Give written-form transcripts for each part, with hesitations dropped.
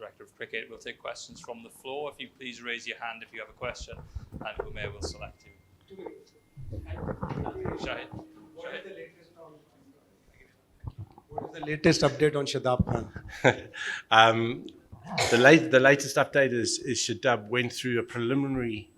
Director of Cricket. We'll take questions from the floor. If you please raise your hand if you have a question, and Umair will select you. Shahid. What is the latest update on Shadab Khan? The latest update is Shadab went through a preliminary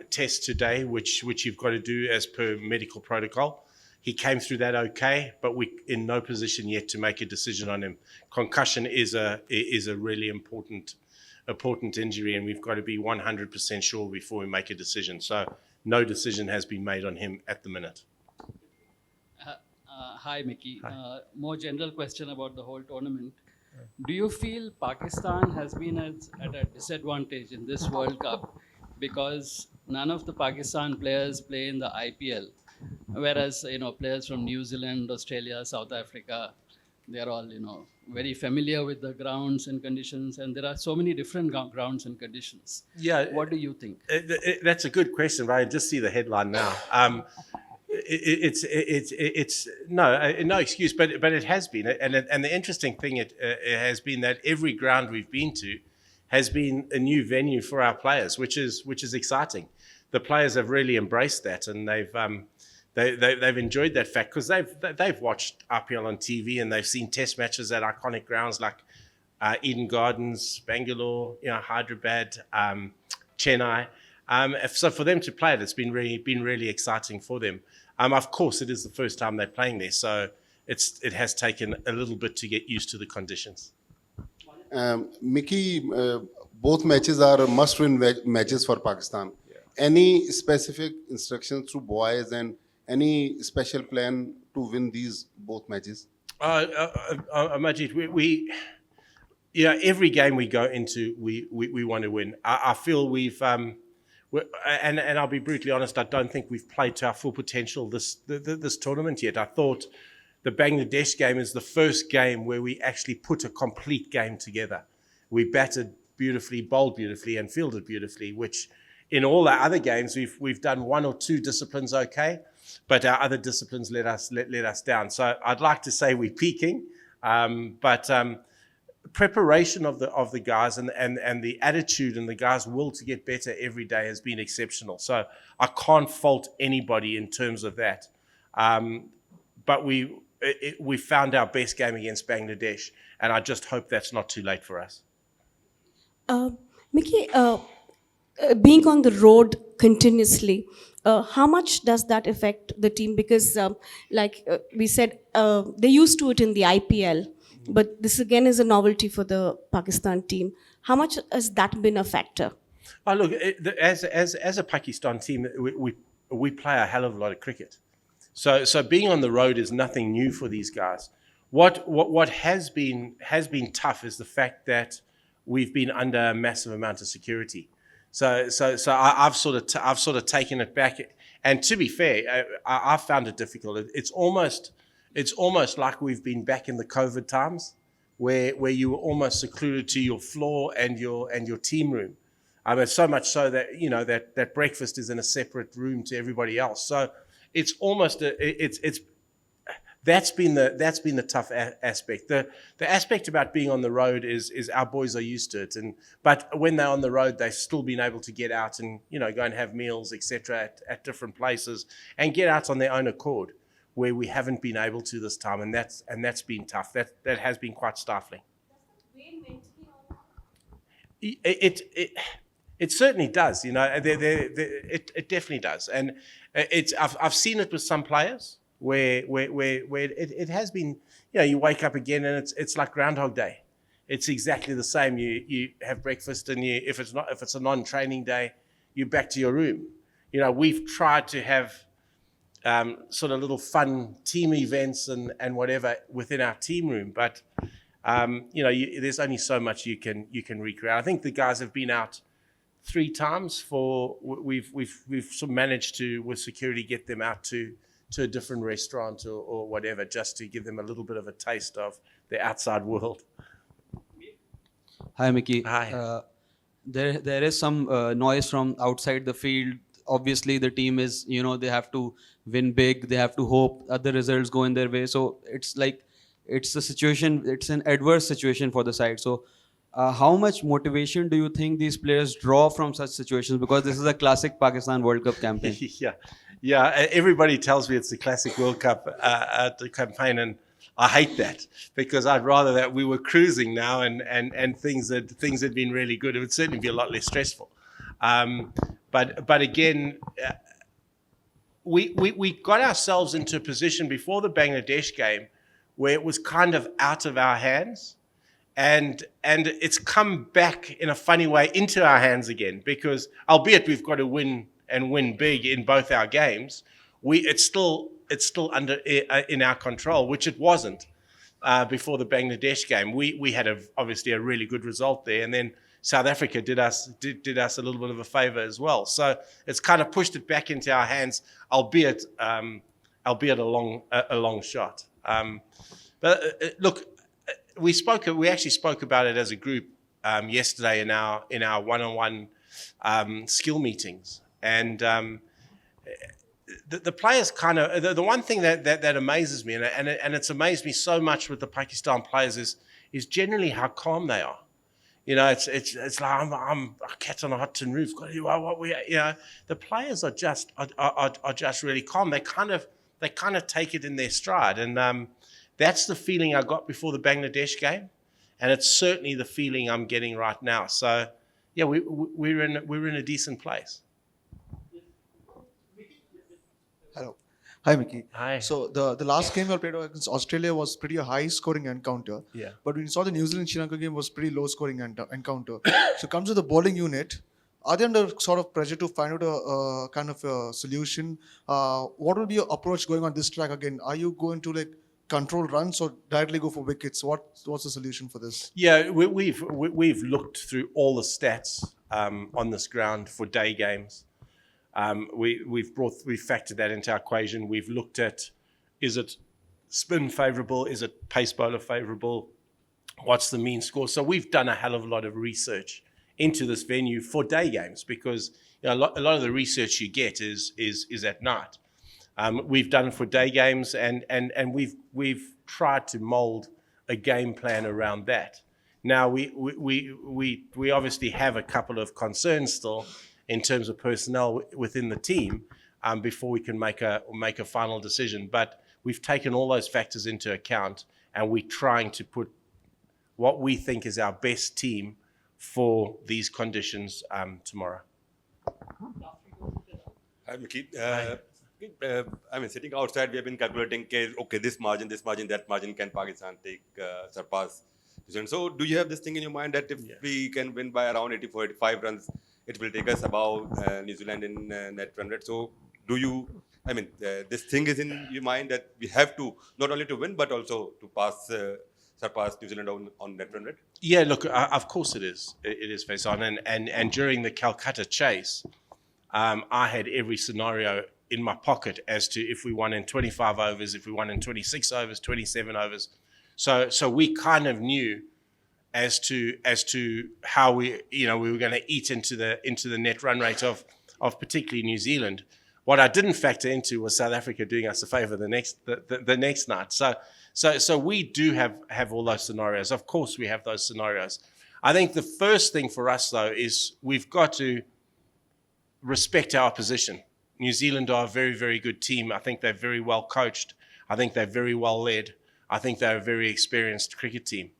test today, which you've got to do as per medical protocol. He came through that okay, but we're in no position yet to make a decision on him. Concussion is a really important injury, and we've got to be 100% sure before we make a decision. So no decision has been made on him at the minute. Hi, Mickey. More general question about the whole tournament. Do you feel Pakistan has been at a disadvantage in this World Cup because none of the Pakistan players play in the IPL, whereas players from New Zealand, Australia, South Africa, they are all very familiar with the grounds and conditions, and there are so many different grounds and conditions. Yeah. What do you think? That's a good question, right? I just see the headline now. It's no excuse, but it has been, and the interesting thing it has been that every ground we've been to has been a new venue for our players, which is exciting. The players have really embraced that, and they've enjoyed that fact because they've watched IPL on TV and they've seen test matches at iconic grounds like Eden Gardens, Bangalore, Hyderabad, Chennai. So for them to play it, it's been really exciting for them. Of course, it is the first time they're playing there, so it has taken a little bit to get used to the conditions. Mickey, both matches are must-win matches for Pakistan. Yeah. Any specific instructions to boys and any special plan to win these both matches? Majid, we every game we go into, we want to win. I feel we've and I'll be brutally honest, I don't think we've played to our full potential this tournament yet. I thought the Bangladesh game is the first game where we actually put a complete game together. We batted beautifully, bowled beautifully, and fielded beautifully, which in all our other games we've done one or two disciplines okay, but our other disciplines let us down. So I'd like to say we're peaking, but preparation of the guys and the attitude and the guys' will to get better every day has been exceptional. So I can't fault anybody in terms of that. But we found our best game against Bangladesh, and I just hope that's not too late for us. Mickey, being on the road continuously, how much does that affect the team? Because we said, they're used to it in the IPL, but this again is a novelty for the Pakistan team. How much has that been a factor? Oh, look, as a Pakistan team, we play a hell of a lot of cricket. So being on the road is nothing new for these guys. What has been tough is the fact that we've been under a massive amount of security. So I've sort of taken it back. And to be fair, I found it difficult. It's almost like we've been back in the COVID times, where you were almost secluded to your floor and your team room. It's so much so that that breakfast is in a separate room to everybody else. So it's almost that's been the tough aspect. The aspect about being on the road is our boys are used to it, but when they're on the road, they've still been able to get out and go and have meals, etc. at different places and get out on their own accord, where we haven't been able to this time, and that's been tough. That has been quite stifling. It certainly does. It definitely does, and I've seen it with some players where it has been. You wake up again and it's like Groundhog Day. It's exactly the same. You have breakfast and if it's a non-training day, you're back to your room. We've tried to have sort of little fun team events and whatever within our team room, but there's only so much you can recreate. I think the guys have been out 3 times we've sort of managed to, with security, get them out to a different restaurant or whatever, just to give them a little bit of a taste of the outside world. Hi, Mickey. Hi. There is some noise from outside the field. Obviously, the team is, they have to win big. They have to hope other results go in their way. So it's like, it's an adverse situation for the side. So How much motivation do you think these players draw from such situations? Because this is a classic Pakistan World Cup campaign. Yeah. Everybody tells me it's the classic World Cup campaign, and I hate that because I'd rather that we were cruising now and things had been really good. It would certainly be a lot less stressful. But again, we got ourselves into a position before the Bangladesh game where it was kind of out of our hands. And it's come back in a funny way into our hands again because, albeit we've got to win and win big in both our games, it's still under in our control, which it wasn't before the Bangladesh game. We had obviously a really good result there, and then South Africa did us a little bit of a favour as well. So it's kind of pushed it back into our hands, albeit a long shot. Look. We actually spoke about it as a group yesterday in our one-on-one skill meetings, and the players kind of the one thing that amazes me, and it's amazed me so much with the Pakistan players is generally how calm they are. You know, it's like I'm a cat on a hot tin roof. The players are just really calm. They kind of take it in their stride, and that's the feeling I got before the Bangladesh game, and it's certainly the feeling I'm getting right now. So, yeah, we're in a decent place. Hello. Hi, Mickey. Hi. So the last game we played against Australia was pretty a high-scoring encounter. Yeah. But when you saw the New Zealand-Sri Lanka game was pretty low-scoring encounter. So it comes to the bowling unit. Are they under sort of pressure to find out a kind of a solution? What will be your approach going on this track again? Are you going to control runs or directly go for wickets? What's the solution for this? Yeah, we've looked through all the stats on this ground for day games. We've factored that into our equation. We've looked at, is it spin favourable? Is it pace bowler favourable? What's the mean score? So we've done a hell of a lot of research into this venue for day games because a lot of the research you get is at night. We've done it for day games, and we've tried to mould a game plan around that. Now we obviously have a couple of concerns still in terms of personnel within the team before we can make a final decision. But we've taken all those factors into account, and we're trying to put what we think is our best team for these conditions tomorrow. Hi, Mickey. Sitting outside, we have been calculating, okay, this margin, that margin, can Pakistan surpass? So do you have this thing in your mind that if we can win by around 84, 85 runs, it will take us above New Zealand in net run rate? So do you, this thing is in your mind that we have to, not only to win, but also to surpass New Zealand on net run rate? Yeah, look, of course it is. It is, Faisal. And during the Calcutta chase, I had every scenario in my pocket as to if we won in 25 overs, if we won in 26 overs, 27 overs. So we kind of knew as to how we were going to eat into the net run rate of particularly New Zealand. What I didn't factor into was South Africa doing us a favour the next night. So we do have all those scenarios. Of course we have those scenarios. I think the first thing for us though is we've got to respect our opposition. New Zealand are a very, very good team. I think they're very well coached. I think they're very well led. I think they're a very experienced cricket team.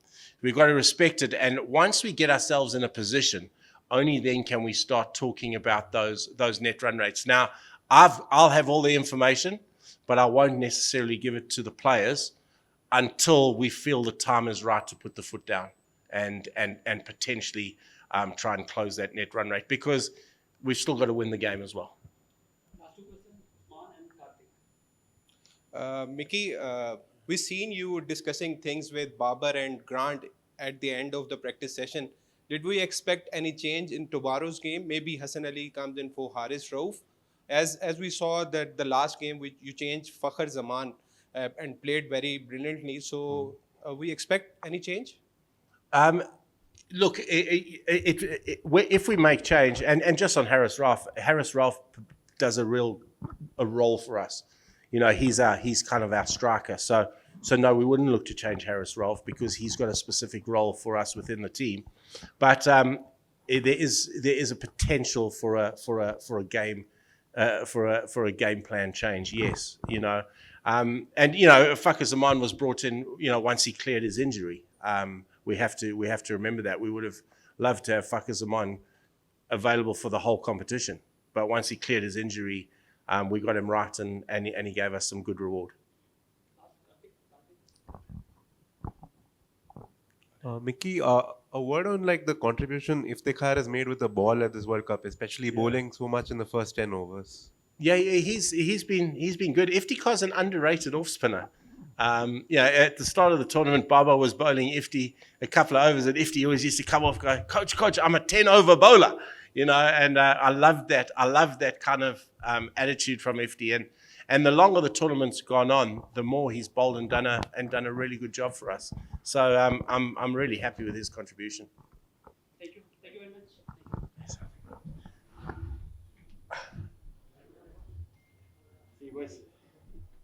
We've got to respect it. And once we get ourselves in a position, only then can we start talking about those net run rates. Now, I'll have all the information, but I won't necessarily give it to the players until we feel the time is right to put the foot down and potentially try and close that net run rate, because we've still got to win the game as well. Mickey, we've seen you discussing things with Babar and Grant at the end of the practice session. Did we expect any change in tomorrow's game? Maybe Hassan Ali comes in for Haris Rauf. As we saw that the last game, you changed Fakhar Zaman and played very brilliantly. So we expect any change? Look, if we make change, and just on Haris Rauf does a role for us. You know, he's kind of our striker. So So no, we wouldn't look to change Harris Rolfe because he's got a specific role for us within the team. But there is a potential for a game plan change. Yes, and Faka Zaman was brought in. Once he cleared his injury, we have to remember that. We would have loved to have Faka Zaman available for the whole competition, but once he cleared his injury, we got him right, and he gave us some good reward. Mickey, a word on like the contribution Iftikhar has made with the ball at this World Cup, especially bowling so much in the first 10 overs. Yeah, he's been good. Iftikhar's an underrated off spinner. At the start of the tournament, Baba was bowling Ifti a couple of overs, and Ifti always used to come off, go, Coach, I'm a 10-over bowler, and I love that. I love that kind of attitude from Ifti, and the longer the tournament's gone on, the more he's bowled and done a really good job for us. So I'm really happy with his contribution. Thank you very much.